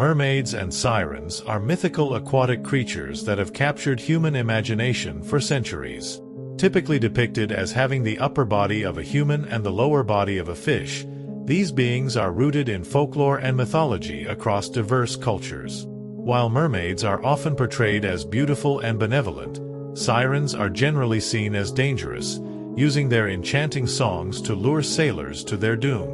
Mermaids and sirens are mythical aquatic creatures that have captured human imagination for centuries. Typically depicted as having the upper body of a human and the lower body of a fish, these beings are rooted in folklore and mythology across diverse cultures. While mermaids are often portrayed as beautiful and benevolent, sirens are generally seen as dangerous, using their enchanting songs to lure sailors to their doom.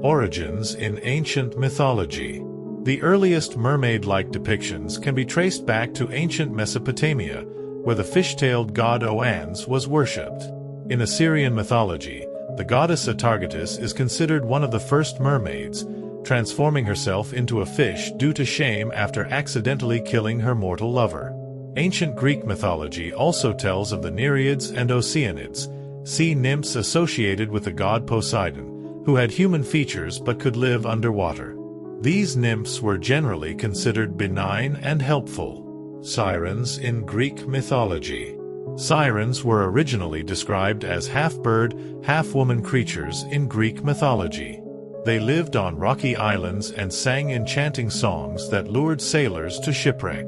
Origins in ancient mythology. The earliest mermaid-like depictions can be traced back to ancient Mesopotamia, where the fish-tailed god Oannes was worshipped. In Assyrian mythology, the goddess Atargatis is considered one of the first mermaids, transforming herself into a fish due to shame after accidentally killing her mortal lover. Ancient Greek mythology also tells of the Nereids and Oceanids, sea nymphs associated with the god Poseidon, who had human features but could live underwater. These nymphs were generally considered benign and helpful. Sirens in Greek mythology. Sirens were originally described as half-bird, half-woman creatures in Greek mythology. They lived on rocky islands and sang enchanting songs that lured sailors to shipwreck.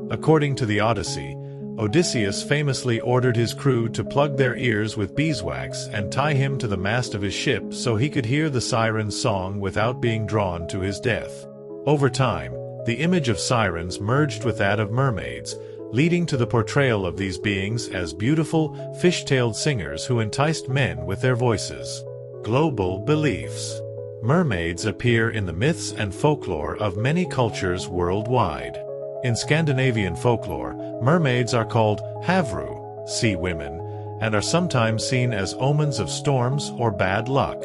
According to the Odyssey, Odysseus famously ordered his crew to plug their ears with beeswax and tie him to the mast of his ship so he could hear the siren's song without being drawn to his death. Over time, the image of sirens merged with that of mermaids, leading to the portrayal of these beings as beautiful, fish-tailed singers who enticed men with their voices. Global beliefs. Mermaids appear in the myths and folklore of many cultures worldwide. In Scandinavian folklore, mermaids are called havru, sea women, and are sometimes seen as omens of storms or bad luck.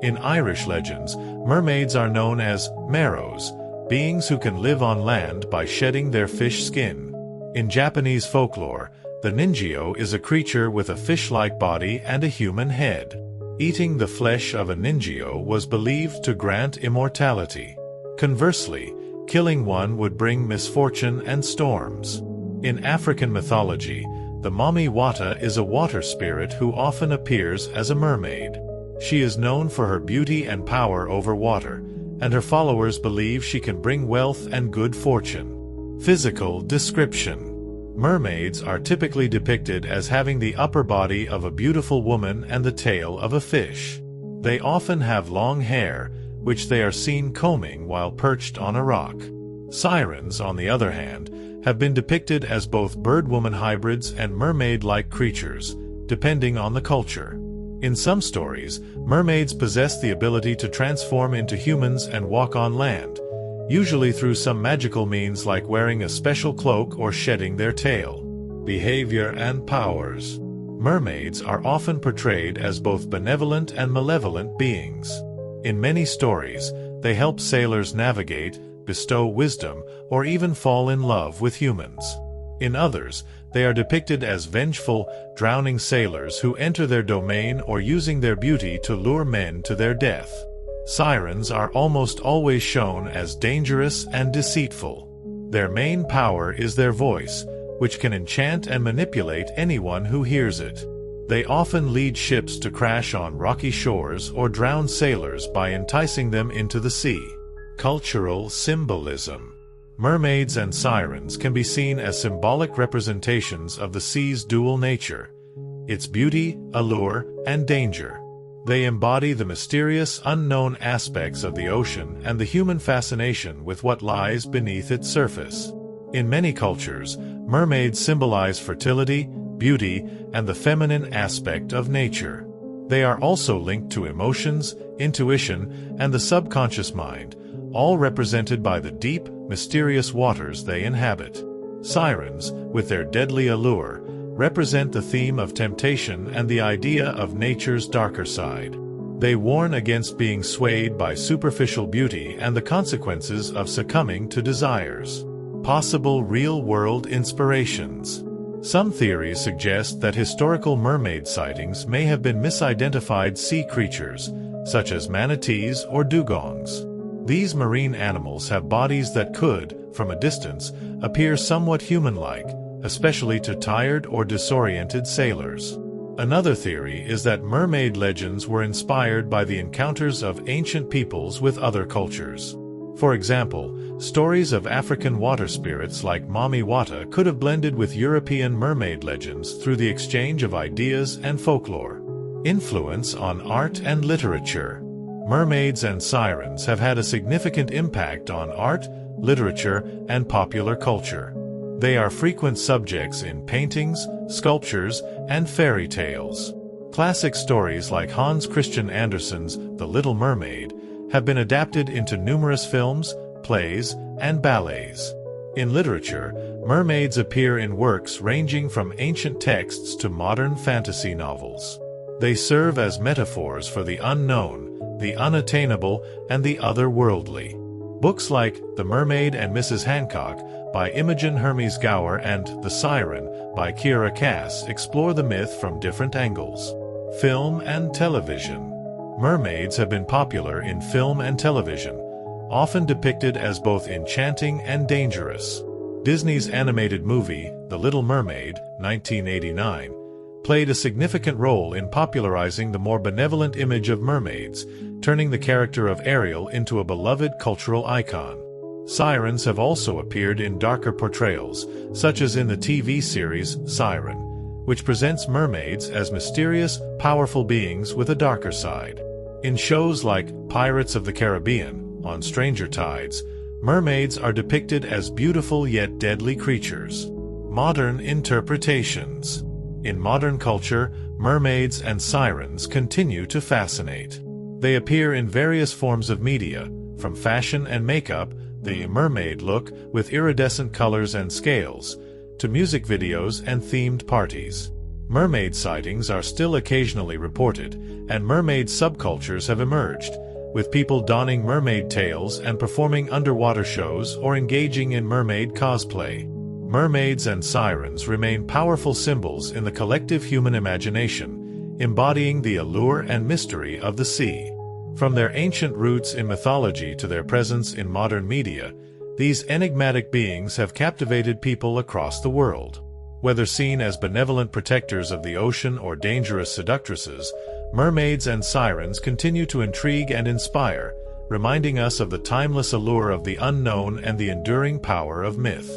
In Irish legends, mermaids are known as merrows, beings who can live on land by shedding their fish skin. In Japanese folklore, the ninjyo is a creature with a fish-like body and a human head. Eating the flesh of a ninjyo was believed to grant immortality. Conversely, killing one would bring misfortune and storms. In African mythology, the Mami Wata is a water spirit who often appears as a mermaid. She is known for her beauty and power over water, and her followers believe she can bring wealth and good fortune. Physical description. Mermaids are typically depicted as having the upper body of a beautiful woman and the tail of a fish. They often have long hair, which they are seen combing while perched on a rock. Sirens, on the other hand, have been depicted as both bird-woman hybrids and mermaid-like creatures, depending on the culture. In some stories, mermaids possess the ability to transform into humans and walk on land, usually through some magical means like wearing a special cloak or shedding their tail. Behavior and powers. Mermaids are often portrayed as both benevolent and malevolent beings. In many stories, they help sailors navigate, bestow wisdom, or even fall in love with humans. In others, they are depicted as vengeful, drowning sailors who enter their domain or using their beauty to lure men to their death. Sirens are almost always shown as dangerous and deceitful. Their main power is their voice, which can enchant and manipulate anyone who hears it. They often lead ships to crash on rocky shores or drown sailors by enticing them into the sea. Cultural symbolism. Mermaids and sirens can be seen as symbolic representations of the sea's dual nature, its beauty, allure, and danger. They embody the mysterious, unknown aspects of the ocean and the human fascination with what lies beneath its surface. In many cultures, mermaids symbolize fertility, beauty, and the feminine aspect of nature. They are also linked to emotions, intuition, and the subconscious mind, all represented by the deep, mysterious waters they inhabit. Sirens, with their deadly allure, represent the theme of temptation and the idea of nature's darker side. They warn against being swayed by superficial beauty and the consequences of succumbing to desires. Possible real-world inspirations. Some theories suggest that historical mermaid sightings may have been misidentified sea creatures, such as manatees or dugongs. These marine animals have bodies that could, from a distance, appear somewhat human-like, especially to tired or disoriented sailors. Another theory is that mermaid legends were inspired by the encounters of ancient peoples with other cultures. For example, stories of African water spirits like Mami Wata could have blended with European mermaid legends through the exchange of ideas and folklore. Influence on art and literature. Mermaids and Sirens have had a significant impact on art, literature, and popular culture. They are frequent subjects in paintings, sculptures, and fairy tales. Classic stories like Hans Christian Andersen's The Little Mermaid have been adapted into numerous films, plays, and ballets. In literature, mermaids appear in works ranging from ancient texts to modern fantasy novels. They serve as metaphors for the unknown, the unattainable, and the otherworldly. Books like The Mermaid and Mrs. Hancock by Imogen Hermes Gower and The Siren by Kiera Cass explore the myth from different angles. Film and television. Mermaids have been popular in film and television, often depicted as both enchanting and dangerous. Disney's animated movie, The Little Mermaid, 1989, played a significant role in popularizing the more benevolent image of mermaids, turning the character of Ariel into a beloved cultural icon. Sirens have also appeared in darker portrayals, such as in the TV series Siren, which presents mermaids as mysterious, powerful beings with a darker side. In shows like Pirates of the Caribbean, on Stranger Tides, mermaids are depicted as beautiful yet deadly creatures. Modern interpretations. In modern culture, mermaids and sirens continue to fascinate. They appear in various forms of media, from fashion and makeup, the mermaid look with iridescent colors and scales, to music videos and themed parties. Mermaid sightings are still occasionally reported, and mermaid subcultures have emerged, with people donning mermaid tails and performing underwater shows or engaging in mermaid cosplay. Mermaids and sirens remain powerful symbols in the collective human imagination, embodying the allure and mystery of the sea. From their ancient roots in mythology to their presence in modern media, these enigmatic beings have captivated people across the world. Whether seen as benevolent protectors of the ocean or dangerous seductresses, mermaids and sirens continue to intrigue and inspire, reminding us of the timeless allure of the unknown and the enduring power of myth.